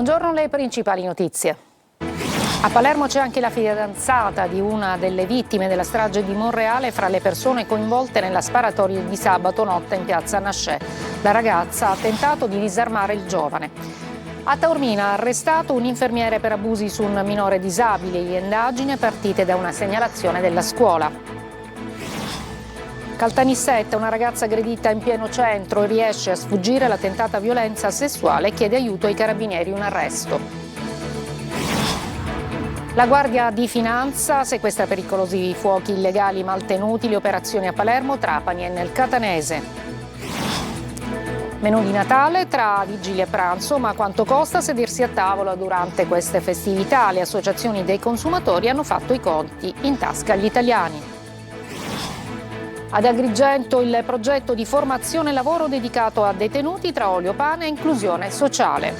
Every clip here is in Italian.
Buongiorno, le principali notizie. A Palermo c'è anche la fidanzata di una delle vittime della strage di Monreale fra le persone coinvolte nella sparatoria di sabato notte in piazza Nascè. La ragazza ha tentato di disarmare il giovane. A Taormina arrestato un infermiere per abusi su un minore disabile. Le indagini partite da una segnalazione della scuola. Caltanissetta, una ragazza aggredita in pieno centro e riesce a sfuggire alla tentata violenza sessuale e chiede aiuto ai carabinieri, un arresto. La Guardia di Finanza sequestra pericolosi fuochi illegali maltenuti, le operazioni a Palermo, Trapani e nel Catanese. Menù di Natale tra vigilia e pranzo, ma quanto costa sedersi a tavola durante queste festività? Le associazioni dei consumatori hanno fatto i conti in tasca agli italiani. Ad Agrigento il progetto di formazione e lavoro dedicato a detenuti tra olio, pane e inclusione sociale.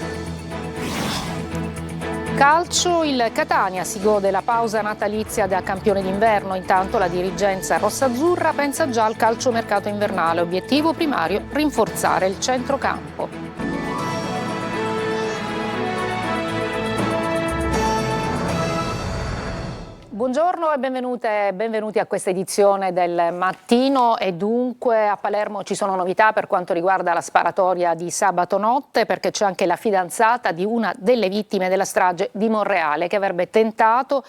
Calcio, il Catania si gode la pausa natalizia da campione d'inverno, intanto la dirigenza rossaazzurra pensa già al calciomercato invernale, obiettivo primario rinforzare il centrocampo. Buongiorno e benvenuti a questa edizione del mattino. E dunque a Palermo ci sono novità per quanto riguarda la sparatoria di sabato notte, perché c'è anche la fidanzata di una delle vittime della strage di Monreale che avrebbe tentato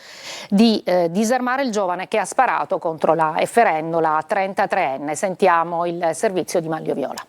di disarmare il giovane che ha sparato contro e ferendo la 33enne. Sentiamo il servizio di Manlio Viola.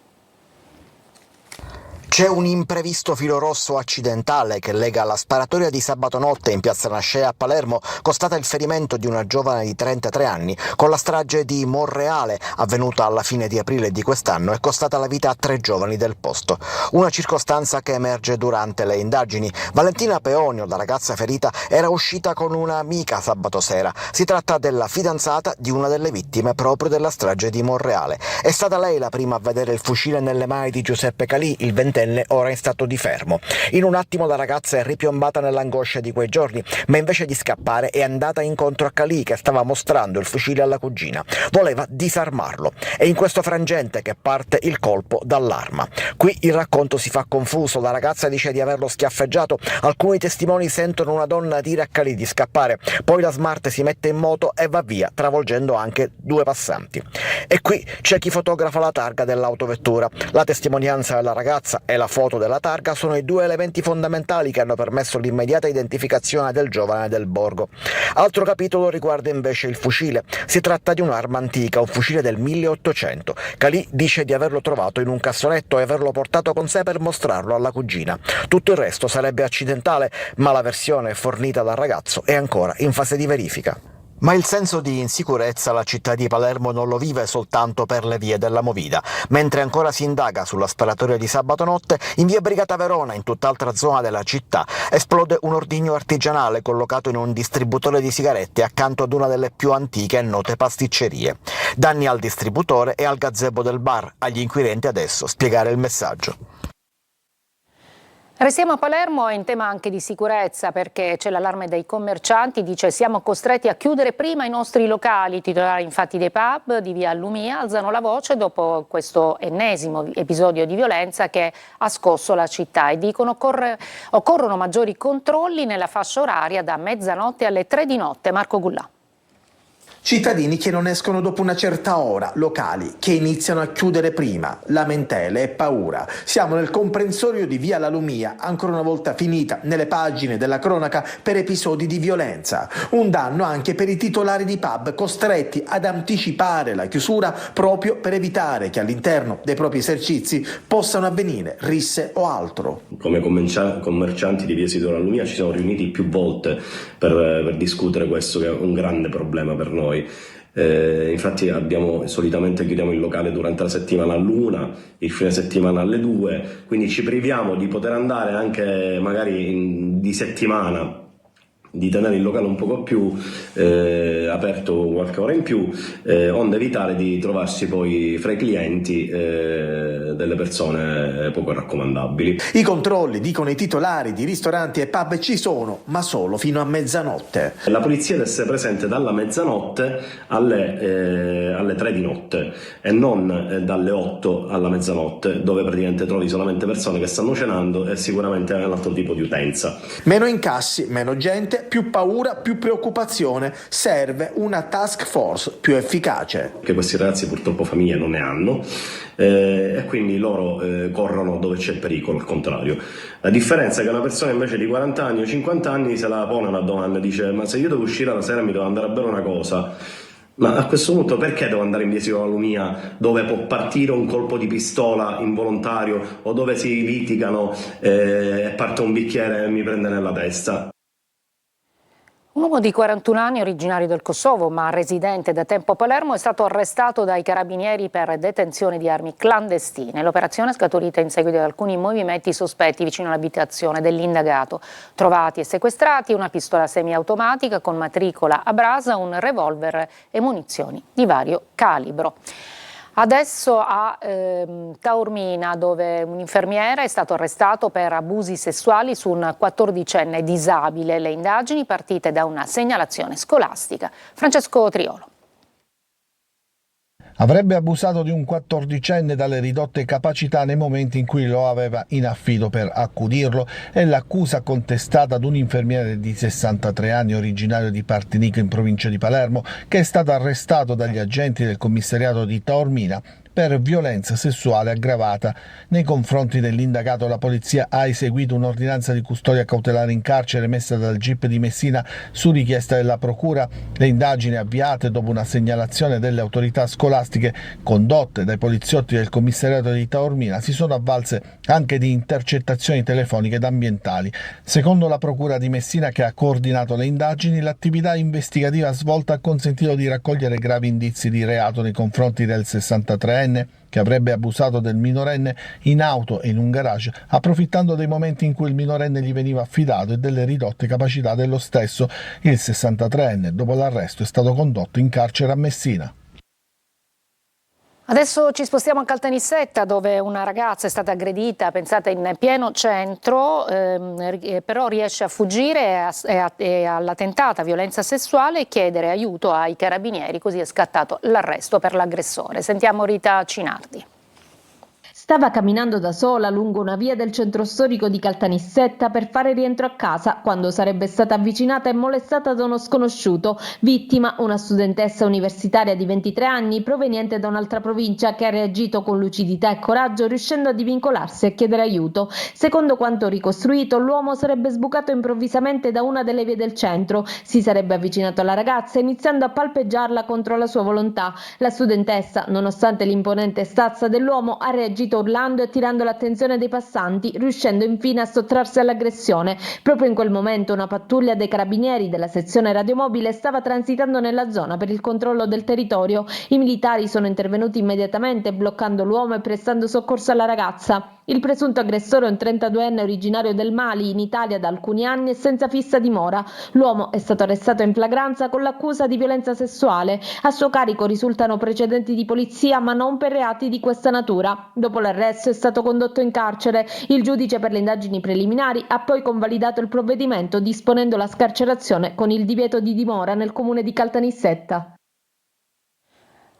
C'è un imprevisto filo rosso accidentale che lega la sparatoria di sabato notte in piazza Nascè a Palermo, costata il ferimento di una giovane di 33 anni, con la strage di Monreale, avvenuta alla fine di aprile di quest'anno e costata la vita a 3 giovani del posto. Una circostanza che emerge durante le indagini. Valentina Peonio, la ragazza ferita, era uscita con un'amica sabato sera. Si tratta della fidanzata di una delle vittime proprio della strage di Monreale. È stata lei la prima a vedere il fucile nelle mani di Giuseppe Calì, il ventenne ora in stato di fermo. In un attimo la ragazza è ripiombata nell'angoscia di quei giorni, ma invece di scappare è andata incontro a Calì, che stava mostrando il fucile alla cugina. Voleva disarmarlo. È in questo frangente che parte il colpo dall'arma. Qui il racconto si fa confuso. La ragazza dice di averlo schiaffeggiato, alcuni testimoni sentono una donna dire a Calì di scappare, poi la Smart si mette in moto e va via, travolgendo anche 2 passanti. E qui c'è chi fotografa la targa dell'autovettura. La testimonianza della ragazza e la foto della targa sono i 2 elementi fondamentali che hanno permesso l'immediata identificazione del giovane del borgo. Altro capitolo riguarda invece il fucile. Si tratta di un'arma antica, un fucile del 1800. Calì dice di averlo trovato in un cassonetto e averlo portato con sé per mostrarlo alla cugina. Tutto il resto sarebbe accidentale, ma la versione fornita dal ragazzo è ancora in fase di verifica. Ma il senso di insicurezza la città di Palermo non lo vive soltanto per le vie della Movida. Mentre ancora si indaga sulla sparatoria di sabato notte, in via Brigata Verona, in tutt'altra zona della città, esplode un ordigno artigianale collocato in un distributore di sigarette accanto ad una delle più antiche e note pasticcerie. Danni al distributore e al gazebo del bar. Agli inquirenti adesso spiegare il messaggio. Restiamo a Palermo in tema anche di sicurezza, perché c'è l'allarme dei commercianti, dice siamo costretti a chiudere prima i nostri locali. I titolari infatti dei pub di via Lumia alzano la voce dopo questo ennesimo episodio di violenza che ha scosso la città e dicono occorrono maggiori controlli nella fascia oraria da mezzanotte alle 3 di notte. Marco Gullà. Cittadini che non escono dopo una certa ora, locali che iniziano a chiudere prima, lamentele e paura. Siamo nel comprensorio di via La Lumia, ancora una volta finita nelle pagine della cronaca per episodi di violenza. Un danno anche per i titolari di pub costretti ad anticipare la chiusura proprio per evitare che all'interno dei propri esercizi possano avvenire risse o altro. Come commercianti di via La Lumia ci siamo riuniti più volte per discutere questo, che è un grande problema per noi. Infatti solitamente chiudiamo il locale durante la settimana all'1, il fine settimana alle 2, quindi ci priviamo di poter andare anche magari di settimana di tenere il locale un poco più aperto qualche ora in più, onde evitare di trovarsi poi fra i clienti delle persone poco raccomandabili. I controlli, dicono i titolari di ristoranti e pub, ci sono, ma solo fino a mezzanotte. La polizia deve essere presente dalla mezzanotte alle 3 di notte e non dalle 8 alla mezzanotte, dove praticamente trovi solamente persone che stanno cenando e sicuramente è un altro tipo di utenza. Meno incassi, meno gente, più paura, più preoccupazione. Serve una task force più efficace. Che questi ragazzi purtroppo famiglie non ne hanno e quindi loro corrono dove c'è pericolo, al contrario. La differenza è che una persona invece di 40 anni o 50 anni se la pone una domanda e dice: ma se io devo uscire la sera mi devo andare a bere una cosa, ma a questo punto perché devo andare in via Silo della Lumia, dove può partire un colpo di pistola involontario o dove si litigano e parte un bicchiere e mi prende nella testa? Un uomo di 41 anni, originario del Kosovo ma residente da tempo a Palermo, è stato arrestato dai carabinieri per detenzione di armi clandestine. L'operazione è scaturita in seguito ad alcuni movimenti sospetti vicino all'abitazione dell'indagato. Trovati e sequestrati una pistola semiautomatica con matricola a brasa, un revolver e munizioni di vario calibro. Adesso a Taormina, dove un infermiere è stato arrestato per abusi sessuali su un 14enne disabile. Le indagini partite da una segnalazione scolastica. Francesco Triolo. Avrebbe abusato di un 14enne dalle ridotte capacità nei momenti in cui lo aveva in affido per accudirlo. È l'accusa contestata ad un infermiere di 63 anni, originario di Partinico in provincia di Palermo, che è stato arrestato dagli agenti del commissariato di Taormina per violenza sessuale aggravata. Nei confronti dell'indagato la polizia ha eseguito un'ordinanza di custodia cautelare in carcere emessa dal GIP di Messina su richiesta della procura. Le indagini avviate dopo una segnalazione delle autorità scolastiche condotte dai poliziotti del commissariato di Taormina si sono avvalse anche di intercettazioni telefoniche ed ambientali. Secondo la procura di Messina, che ha coordinato le indagini, l'attività investigativa svolta ha consentito di raccogliere gravi indizi di reato nei confronti del 63enne, che avrebbe abusato del minorenne in auto e in un garage, approfittando dei momenti in cui il minorenne gli veniva affidato e delle ridotte capacità dello stesso. Il 63enne, dopo l'arresto, è stato condotto in carcere a Messina. Adesso ci spostiamo a Caltanissetta, dove una ragazza è stata aggredita, pensate, in pieno centro, però riesce a fuggire alla tentata violenza sessuale e chiedere aiuto ai carabinieri, così è scattato l'arresto per l'aggressore. Sentiamo Rita Cinardi. Stava camminando da sola lungo una via del centro storico di Caltanissetta per fare rientro a casa quando sarebbe stata avvicinata e molestata da uno sconosciuto. Vittima, una studentessa universitaria di 23 anni proveniente da un'altra provincia, che ha reagito con lucidità e coraggio, riuscendo a divincolarsi e chiedere aiuto. Secondo quanto ricostruito, l'uomo sarebbe sbucato improvvisamente da una delle vie del centro, si sarebbe avvicinato alla ragazza iniziando a palpeggiarla contro la sua volontà. La studentessa, nonostante l'imponente stazza dell'uomo, ha reagito urlando e attirando l'attenzione dei passanti, riuscendo infine a sottrarsi all'aggressione. Proprio in quel momento una pattuglia dei carabinieri della sezione radiomobile stava transitando nella zona per il controllo del territorio. I militari sono intervenuti immediatamente, bloccando l'uomo e prestando soccorso alla ragazza. Il presunto aggressore è un 32enne originario del Mali, in Italia da alcuni anni e senza fissa dimora. L'uomo è stato arrestato in flagranza con l'accusa di violenza sessuale. A suo carico risultano precedenti di polizia, ma non per reati di questa natura. Dopo l'arresto è stato condotto in carcere. Il giudice per le indagini preliminari ha poi convalidato il provvedimento, disponendo la scarcerazione con il divieto di dimora nel comune di Caltanissetta.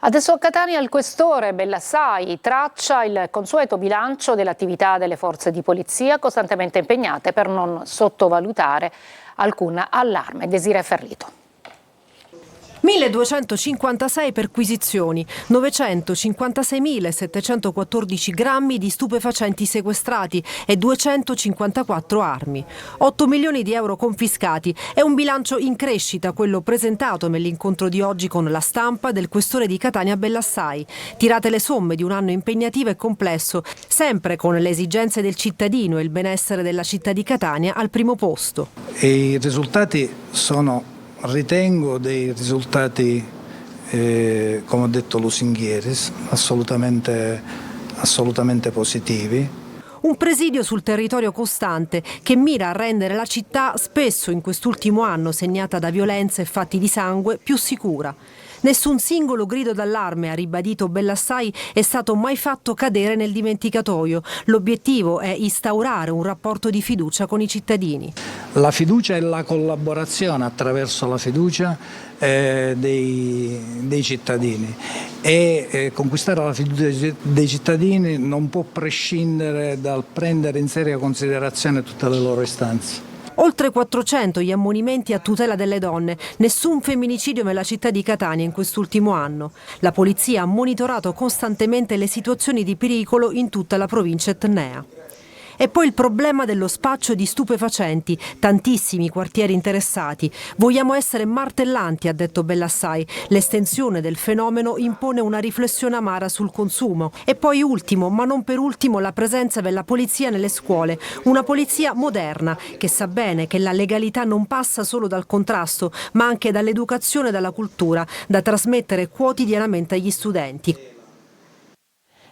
Adesso a Catania il questore Bellassai traccia il consueto bilancio dell'attività delle forze di polizia, costantemente impegnate per non sottovalutare alcun allarme. Desiree Ferrito. 1256 perquisizioni, 956.714 grammi di stupefacenti sequestrati e 254 armi. 8 milioni di euro confiscati. È un bilancio in crescita quello presentato nell'incontro di oggi con la stampa del questore di Catania Bellassai. Tirate le somme di un anno impegnativo e complesso, sempre con le esigenze del cittadino e il benessere della città di Catania al primo posto. E i risultati sono, ritengo, dei risultati, come ho detto, lusinghieri, assolutamente positivi. Un presidio sul territorio costante che mira a rendere la città, spesso in quest'ultimo anno segnata da violenze e fatti di sangue, più sicura. Nessun singolo grido d'allarme, ha ribadito Bellassai, è stato mai fatto cadere nel dimenticatoio. L'obiettivo è instaurare un rapporto di fiducia con i cittadini. La fiducia e la collaborazione attraverso la fiducia dei cittadini e conquistare la fiducia dei cittadini non può prescindere dal prendere in seria considerazione tutte le loro istanze. Oltre 400 gli ammonimenti a tutela delle donne, nessun femminicidio nella città di Catania in quest'ultimo anno. La polizia ha monitorato costantemente le situazioni di pericolo in tutta la provincia etnea. E poi il problema dello spaccio di stupefacenti, tantissimi quartieri interessati. Vogliamo essere martellanti, ha detto Bellassai. L'estensione del fenomeno impone una riflessione amara sul consumo. E poi ultimo, ma non per ultimo, la presenza della polizia nelle scuole. Una polizia moderna, che sa bene che la legalità non passa solo dal contrasto, ma anche dall'educazione e dalla cultura, da trasmettere quotidianamente agli studenti.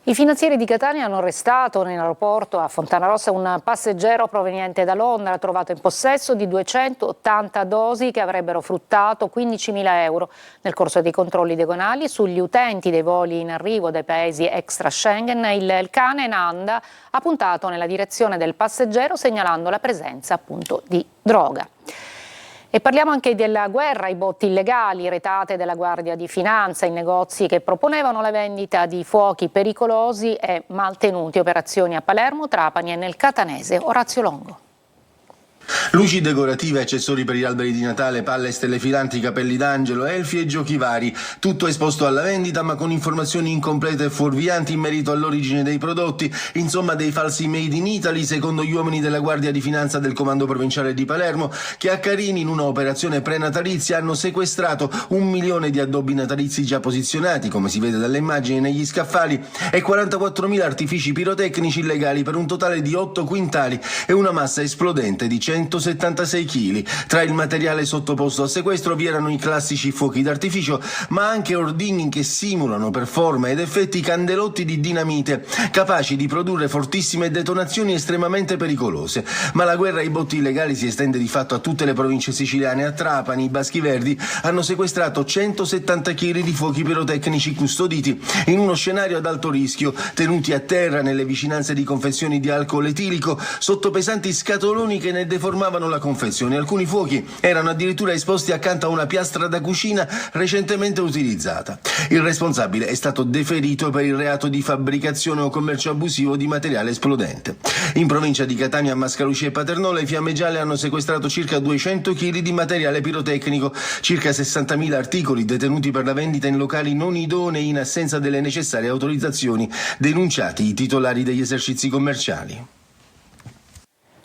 I finanzieri di Catania hanno arrestato nell'aeroporto a Fontanarossa un passeggero proveniente da Londra trovato in possesso di 280 dosi che avrebbero fruttato 15.000 euro. Nel corso dei controlli doganali sugli utenti dei voli in arrivo dai paesi extra Schengen, il cane Nanda ha puntato nella direzione del passeggero segnalando la presenza appunto di droga. E parliamo anche della guerra ai botti illegali, retate della Guardia di Finanza in negozi che proponevano la vendita di fuochi pericolosi e maltenuti. Operazioni a Palermo, Trapani e nel catanese. Orazio Longo. Luci decorative, accessori per gli alberi di Natale, palle e stelle filanti, capelli d'angelo, elfi e giochi vari. Tutto esposto alla vendita ma con informazioni incomplete e fuorvianti in merito all'origine dei prodotti. Insomma, dei falsi made in Italy secondo gli uomini della Guardia di Finanza del Comando Provinciale di Palermo, che a Carini in un'operazione prenatalizia hanno sequestrato 1 milione di addobbi natalizi già posizionati, come si vede dalle immagini, negli scaffali e 44.000 artifici pirotecnici illegali per un totale di 8 quintali e una massa esplodente di 176 kg. Tra il materiale sottoposto a sequestro vi erano i classici fuochi d'artificio, ma anche ordigni che simulano per forma ed effetti candelotti di dinamite, capaci di produrre fortissime detonazioni estremamente pericolose. Ma la guerra ai botti illegali si estende di fatto a tutte le province siciliane. A Trapani i Baschi Verdi hanno sequestrato 170 kg di fuochi pirotecnici custoditi in uno scenario ad alto rischio, tenuti a terra nelle vicinanze di confezioni di alcol etilico sotto pesanti scatoloni che ne deformavano la confezione. Alcuni fuochi erano addirittura esposti accanto a una piastra da cucina recentemente utilizzata. Il responsabile è stato deferito per il reato di fabbricazione o commercio abusivo di materiale esplodente. In provincia di Catania, a Mascaluci e Paternò, le Fiamme Gialle hanno sequestrato circa 200 kg di materiale pirotecnico, circa 60.000 articoli detenuti per la vendita in locali non idonei in assenza delle necessarie autorizzazioni, denunciati i titolari degli esercizi commerciali.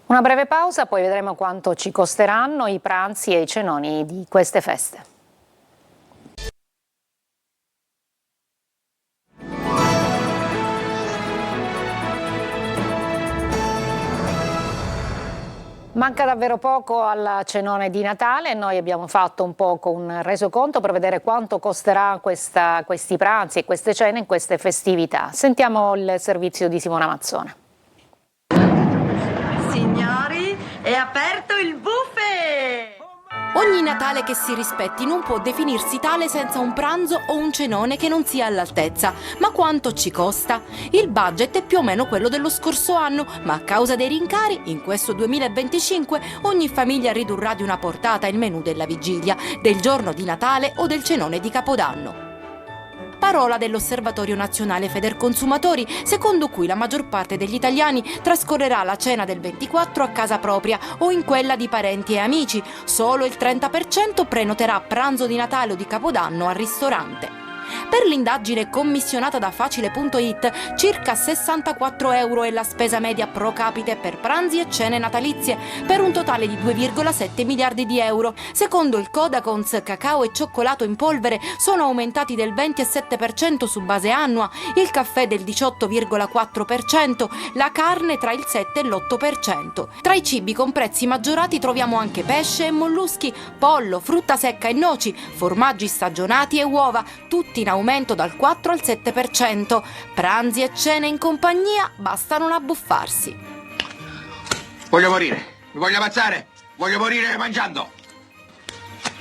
Una breve pausa, poi vedremo quanto ci costeranno i pranzi e i cenoni di queste feste. Manca davvero poco al cenone di Natale e noi abbiamo fatto un poco un resoconto per vedere quanto costerà questi pranzi e queste cene in queste festività. Sentiamo il servizio di Simona Mazzone. Signori, è aperto il buffet! Ogni Natale che si rispetti non può definirsi tale senza un pranzo o un cenone che non sia all'altezza. Ma quanto ci costa? Il budget è più o meno quello dello scorso anno, ma a causa dei rincari, in questo 2025, ogni famiglia ridurrà di una portata il menù della vigilia, del giorno di Natale o del cenone di Capodanno. Parola dell'Osservatorio Nazionale Federconsumatori, secondo cui la maggior parte degli italiani trascorrerà la cena del 24 a casa propria o in quella di parenti e amici. Solo il 30% prenoterà pranzo di Natale o di Capodanno al ristorante. Per l'indagine commissionata da Facile.it, circa 64 euro è la spesa media pro capite per pranzi e cene natalizie, per un totale di 2,7 miliardi di euro. Secondo il Codacons, cacao e cioccolato in polvere sono aumentati del 27% su base annua, il caffè del 18,4%, la carne tra il 7 e l'8%. Tra i cibi con prezzi maggiorati troviamo anche pesce e molluschi, pollo, frutta secca e noci, formaggi stagionati e uova, tutti prodotti in aumento dal 4 al 7%. Pranzi e cene in compagnia, basta non abbuffarsi. Voglio morire, mi voglio ammazzare, voglio morire mangiando.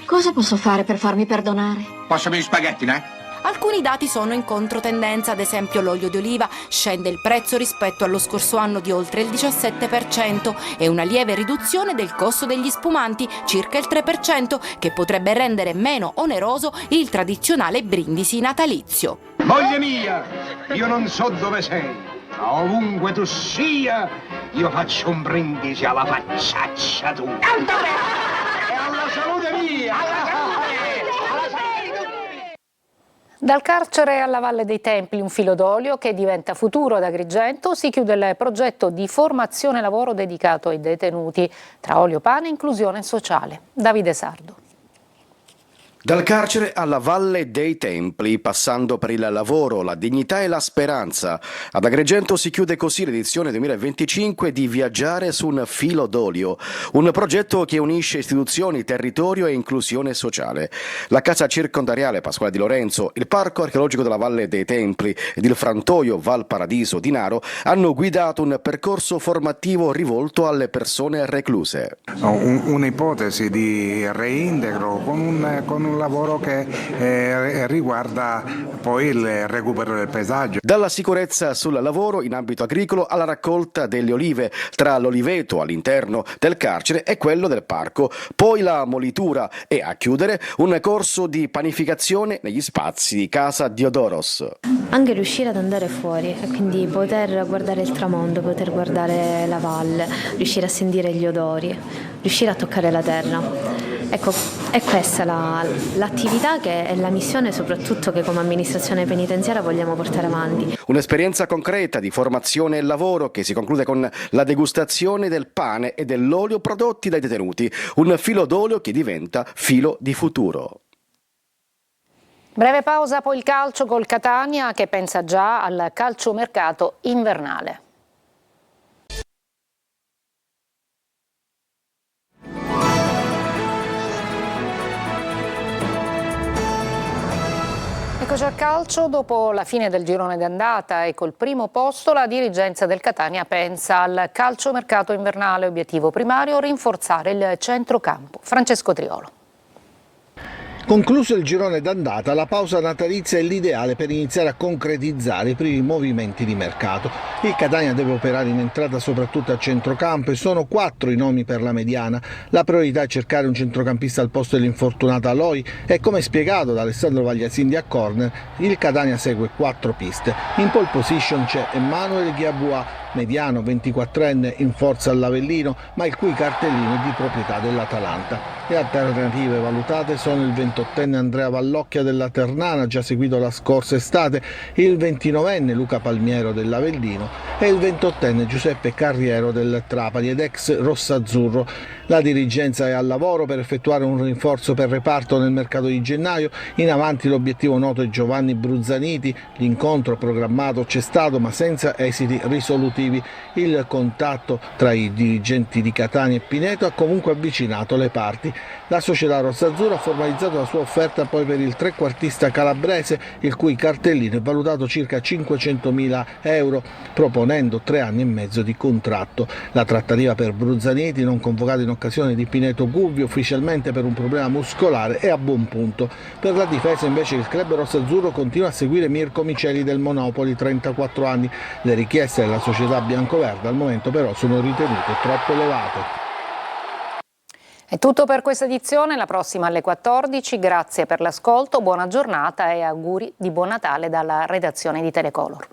Cosa posso fare per farmi perdonare? Passami gli spaghetti, né? Alcuni dati sono in controtendenza, ad esempio l'olio di oliva scende il prezzo rispetto allo scorso anno di oltre il 17% e una lieve riduzione del costo degli spumanti, circa il 3%, che potrebbe rendere meno oneroso il tradizionale brindisi natalizio. Moglie mia, io non so dove sei, ma ovunque tu sia, io faccio un brindisi alla facciaccia tua. E alla salute mia! Dal carcere alla Valle dei Templi, un filo d'olio che diventa futuro ad Agrigento, si chiude il progetto di formazione lavoro dedicato ai detenuti tra olio, pane e inclusione sociale. Davide Sardo. Dal carcere alla Valle dei Templi, passando per il lavoro, la dignità e la speranza. Ad Agrigento si chiude così l'edizione 2025 di Viaggiare su un filo d'olio, un progetto che unisce istituzioni, territorio e inclusione sociale. La casa circondariale Pasquale di Lorenzo, il parco archeologico della Valle dei Templi ed il frantoio Val Paradiso di Naro hanno guidato un percorso formativo rivolto alle persone recluse. Un'ipotesi di reintegro con un lavoro che riguarda poi il recupero del paesaggio. Dalla sicurezza sul lavoro in ambito agricolo alla raccolta delle olive, tra l'oliveto all'interno del carcere e quello del parco, poi la molitura e a chiudere un corso di panificazione negli spazi di Casa Diodoros. Anche riuscire ad andare fuori e quindi poter guardare il tramonto, poter guardare la valle, riuscire a sentire gli odori, riuscire a toccare la terra. Ecco, è questa l'attività che è la missione soprattutto che come amministrazione penitenziaria vogliamo portare avanti. Un'esperienza concreta di formazione e lavoro che si conclude con la degustazione del pane e dell'olio prodotti dai detenuti, un filo d'olio che diventa filo di futuro. Breve pausa, poi il calcio col Catania che pensa già al calciomercato invernale. Eccoci al calcio, dopo la fine del girone d'andata e col primo posto la dirigenza del Catania pensa al calciomercato invernale, obiettivo primario rinforzare il centrocampo. Francesco Triolo. Concluso il girone d'andata, la pausa natalizia è l'ideale per iniziare a concretizzare i primi movimenti di mercato. Il Catania deve operare in entrata soprattutto a centrocampo e sono 4 i nomi per la mediana. La priorità è cercare un centrocampista al posto dell'infortunata Aloi e, come spiegato da Alessandro Vagliasindi a Corner, il Catania segue 4 piste. In pole position c'è Emmanuel Ghiabua, mediano 24enne in forza all'Avellino, ma il cui cartellino è di proprietà dell'Atalanta. Le alternative valutate sono il 28enne Andrea Vallocchia della Ternana, già seguito la scorsa estate, il 29enne Luca Palmiero dell'Avellino e il 28enne Giuseppe Carriero del Trapani ed ex rossazzurro. La dirigenza è al lavoro per effettuare un rinforzo per reparto nel mercato di gennaio. In avanti l'obiettivo noto è Giovanni Bruzzaniti, l'incontro programmato c'è stato ma senza esiti risolutivi. Il contatto tra i dirigenti di Catania e Pineto ha comunque avvicinato le parti. La società rossazzurra ha formalizzato la sua offerta poi per il trequartista calabrese, il cui cartellino è valutato circa 500.000 euro, proponendo 3 anni e mezzo di contratto. La trattativa per Bruzzaniti, non convocato in occasione di Pineto Gubbi ufficialmente per un problema muscolare, è a buon punto. Per la difesa invece il club rossazzurro continua a seguire Mirko Miceli del Monopoli, 34 anni. Le richieste della società biancoverde al momento però sono ritenute troppo elevate. È tutto per questa edizione, la prossima alle 14. Grazie per l'ascolto, buona giornata e auguri di buon Natale dalla redazione di Telecolor.